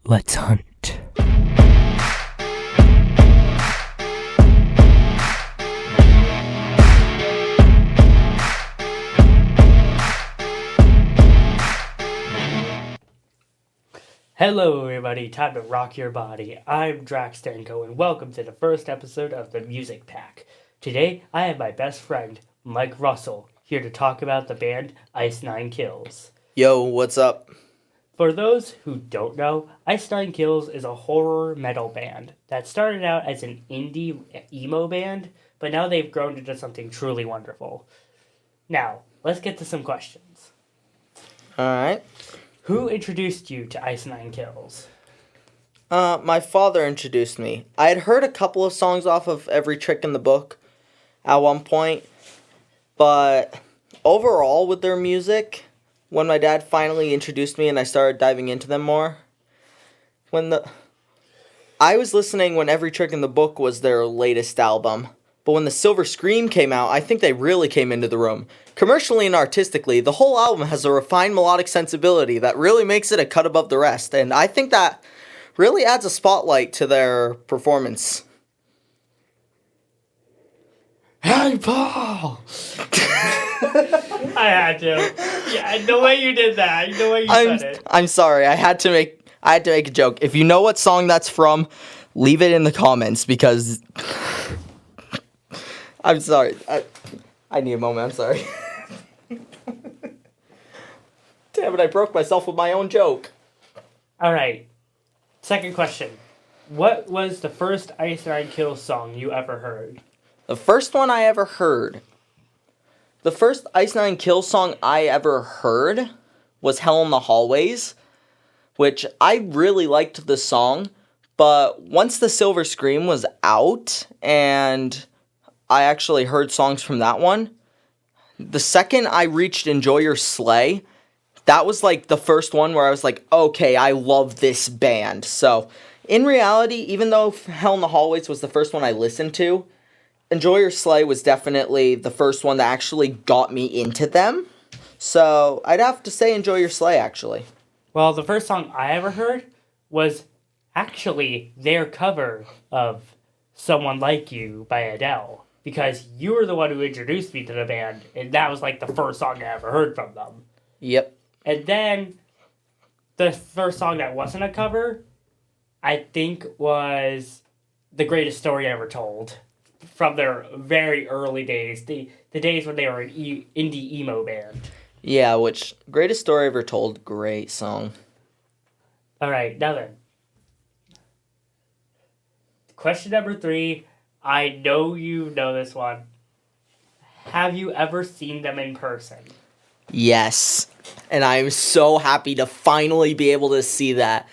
Let's hunt. Hello everybody, time to rock your body. I'm Drax Danko and welcome to the first episode of the Music Pack. Today I have my best friend, Mike Russell, here to talk about the band Ice Nine Kills. Yo, what's up? For those who don't know, Ice Nine Kills is a horror metal band that started out as an indie emo band, but now they've grown into something truly wonderful. Now, let's get to some questions. Alright. Who introduced you to Ice Nine Kills? My father introduced me. I had heard a couple of songs off of Every Trick in the Book at one point, but overall with their music, when my dad finally introduced me and I started diving into them more, I was listening when Every Trick in the Book was their latest album, but when the Silver Scream came out, I think they really came into the room. Commercially and artistically, the whole album has a refined melodic sensibility that really makes it a cut above the rest, and I think that really adds a spotlight to their performance. Hey, Paul! I had to. Yeah, the way you did that, the way you said it. I'm sorry. I had to make a joke. If you know what song that's from, leave it in the comments because I'm sorry. I need a moment. I'm sorry. Damn it! I broke myself with my own joke. All right. Second question: what was the first Ice Nine Kills song you ever heard? The first one I ever heard. The first Ice Nine Kills song I ever heard was Hell in the Hallways, which I really liked the song, but once the Silver Scream was out and I actually heard songs from that one, the second I reached Enjoy Your Slay, that was like the first one where I was like, okay, I love this band. So in reality, even though Hell in the Hallways was the first one I listened to, Enjoy Your Slay was definitely the first one that actually got me into them. So I'd have to say Enjoy Your Slay, actually. Well, the first song I ever heard was actually their cover of Someone Like You by Adele. Because you were the one who introduced me to the band, and that was like the first song I ever heard from them. Yep. And then the first song that wasn't a cover, I think was The Greatest Story Ever Told. From their very early days, the days when they were an indie emo band. Yeah, which, Greatest Story Ever Told, great song. Alright, now then. Question number 3. I know you know this one. Have you ever seen them in person? Yes. And I'm so happy to finally be able to see that.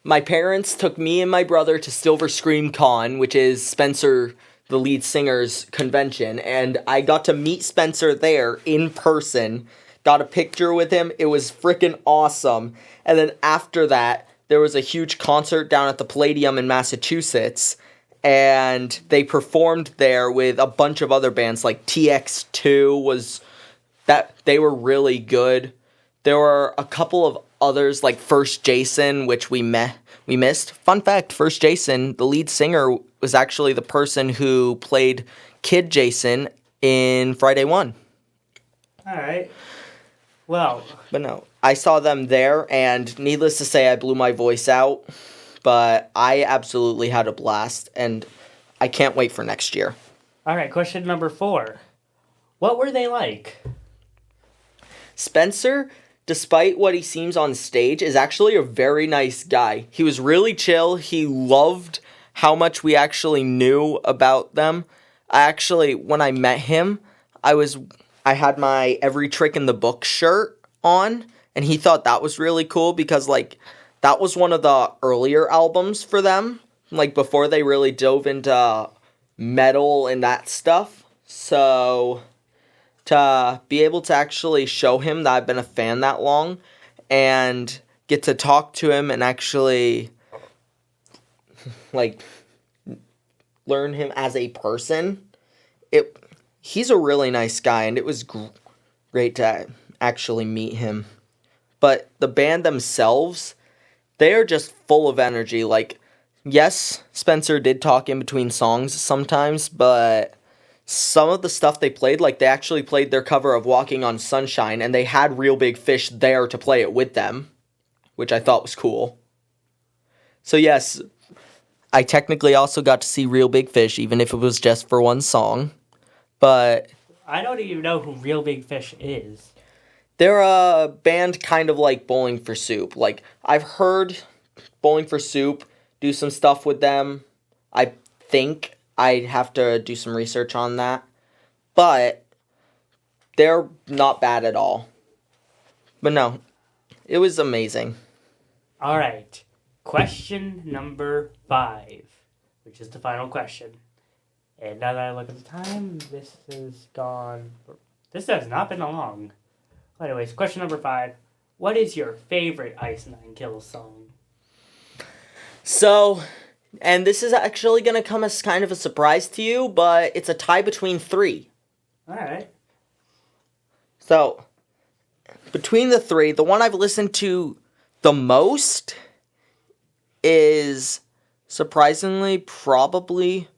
My parents took me and my brother to Silver Scream Con, which is Spencer, the lead singer's convention, and I got to meet Spencer there in person, got a picture with him. It was freaking awesome. And then after that, there was a huge concert down at the Palladium in Massachusetts, and they performed there with a bunch of other bands, like TX2 they were really good. There were a couple of others, like First Jason, which we missed. Fun fact, First Jason, the lead singer, was actually the person who played Kid Jason in Friday 1. Alright. Well. But no, I saw them there, and needless to say, I blew my voice out. But I absolutely had a blast, and I can't wait for next year. Alright, question number 4. What were they like? Spencer, despite what he seems on stage, is actually a very nice guy. He was really chill. He loved how much we actually knew about them. When I met him, I had my Every Trick in the Book shirt on, and he thought that was really cool because, like, that was one of the earlier albums for them, like, before they really dove into metal and that stuff. So to be able to actually show him that I've been a fan that long and get to talk to him and actually, like, learn him as a person, he's a really nice guy, and it was great to actually meet him. But the band themselves, They are just full of energy. Like, yes, Spencer did talk in between songs sometimes, but some of the stuff they played, like they actually played their cover of Walking on Sunshine, and they had Real Big Fish there to play it with them, which I thought was cool. So yes, I technically also got to see Real Big Fish, even if it was just for one song. But I don't even know who Real Big Fish is. they're a band kind of like Bowling for Soup. Like, I've heard Bowling for Soup do some stuff with them. I think I'd have to do some research on that. But they're not bad at all. But no, it was amazing. All right. Question number 5, which is the final question. And now that I look at the time, this has gone... This has not been long. Anyways, question number 5. What is your favorite Ice Nine Kills song? So, and this is actually going to come as kind of a surprise to you, but it's a tie between 3. Alright. So, between the 3, the one I've listened to the most is surprisingly probably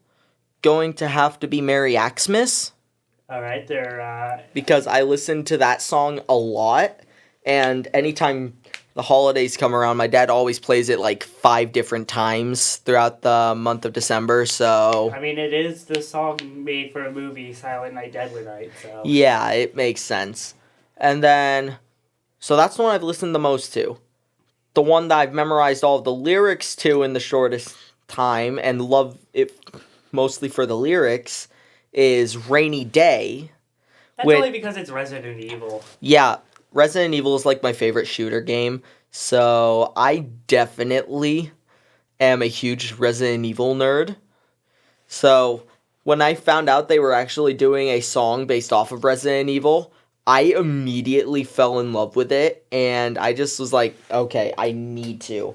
going to have to be Merry Xmas. Alright, because I listen to that song a lot, and anytime the holidays come around, my dad always plays it like 5 different times throughout the month of December, so... I mean, it is the song made for a movie, Silent Night, Deadly Night, so... Yeah, it makes sense. And then... So that's the one I've listened the most to. The one that I've memorized all of the lyrics to in the shortest time, and love it mostly for the lyrics, is Rainy Day. That's only because it's Resident Evil. Yeah, Resident Evil is like my favorite shooter game, so I definitely am a huge Resident Evil nerd. So when I found out they were actually doing a song based off of Resident Evil, I immediately fell in love with it, and I just was like, okay, I need to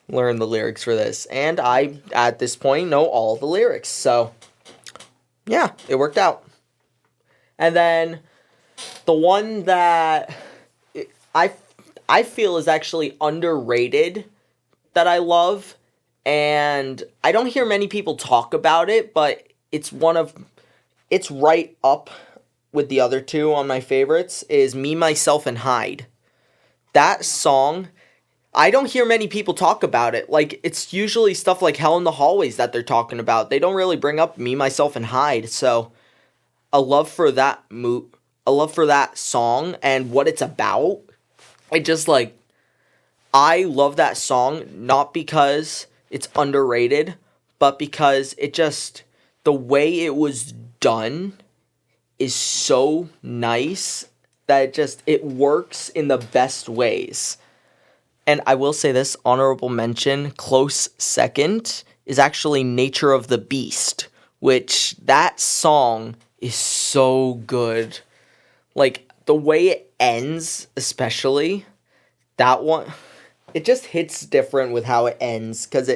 learn the lyrics for this. And I, at this point, know all the lyrics, so yeah, it worked out. And then the one that I feel is actually underrated that I love, and I don't hear many people talk about it, but it's right up with the other 2 on my favorites, is Me, Myself, and Hyde. That song, I don't hear many people talk about it. Like, it's usually stuff like Hell in the Hallways that they're talking about. They don't really bring up Me, Myself, and Hyde, so a love for that song and what it's about. It just, like, I love that song, not because it's underrated, but because it just, the way it was done is so nice that it works in the best ways. And I will say this, honorable mention, close second, is actually Nature of the Beast, which that song is so good. Like, the way it ends, especially, that one, it just hits different with how it ends, because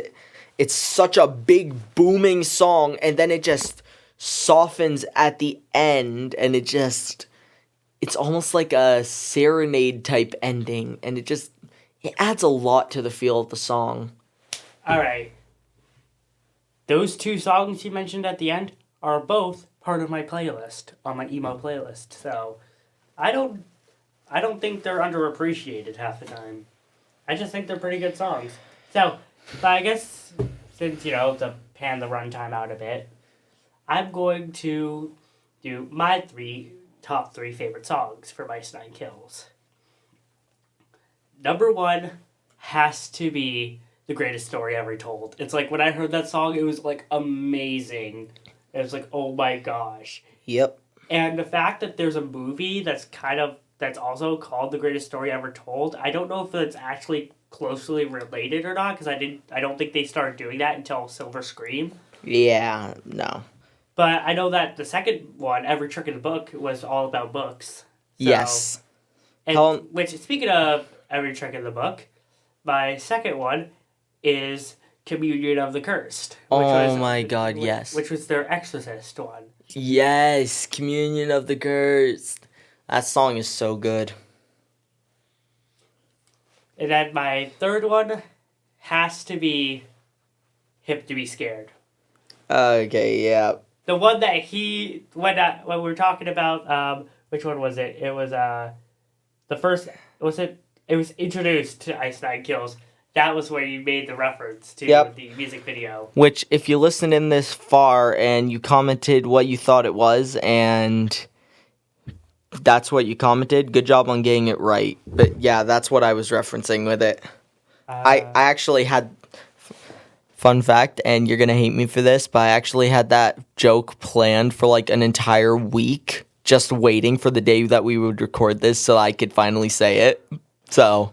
it's such a big, booming song, and then it just softens at the end, and it's almost like a serenade type ending, and it adds a lot to the feel of the song. Alright. Those 2 songs you mentioned at the end are both part of my playlist, on my emo playlist, so I don't think they're underappreciated half the time. I just think they're pretty good songs. So, but I guess, since, to pan the runtime out a bit, I'm going to do my top 3 favorite songs for Ice Nine Kills. Number 1 has to be The Greatest Story Ever Told. It's like, when I heard that song, it was, like, amazing. It was like, oh my gosh. Yep. And the fact that there's a movie that's also called The Greatest Story Ever Told, I don't know if it's actually closely related or not, because I don't think they started doing that until Silver Scream. Yeah, no. But I know that the second one, Every Trick in the Book, was all about books. So, yes. Which, speaking of Every Trick in the Book, my second one is Communion of the Cursed. My god, yes. Which was their Exorcist one. Yes, Communion of the Cursed. That song is so good. And then my third one has to be Hip to Be Scared. Okay, yeah. The one that when we were talking about, which one was it? It was, the first, it was introduced to Ice Nine Kills. That was where you made the reference to the music video. Which, if you listened in this far and you commented what you thought it was, and that's what you commented, good job on getting it right. But yeah, that's what I was referencing with it. I actually had, fun fact, and you're going to hate me for this, but I actually had that joke planned for like an entire week, just waiting for the day that we would record this so I could finally say it. So,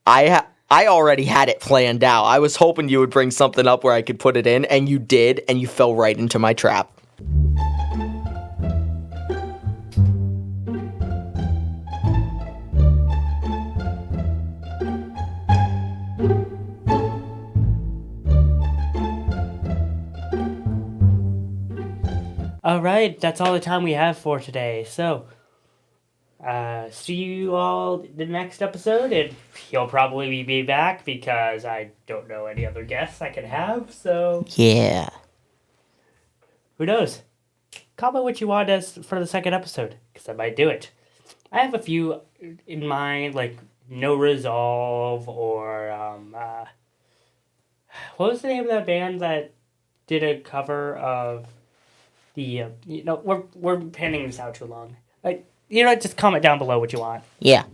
I already had it planned out. I was hoping you would bring something up where I could put it in, and you did, and you fell right into my trap. Alright, that's all the time we have for today. So, see you all in the next episode, and he'll probably be back because I don't know any other guests I can have, so... Yeah. Who knows? Comment what you want us for the second episode, because I might do it. I have a few in mind, like No Resolve, or, what was the name of that band that did a cover of the, we're panning this out too long. Just comment down below what you want. Yeah.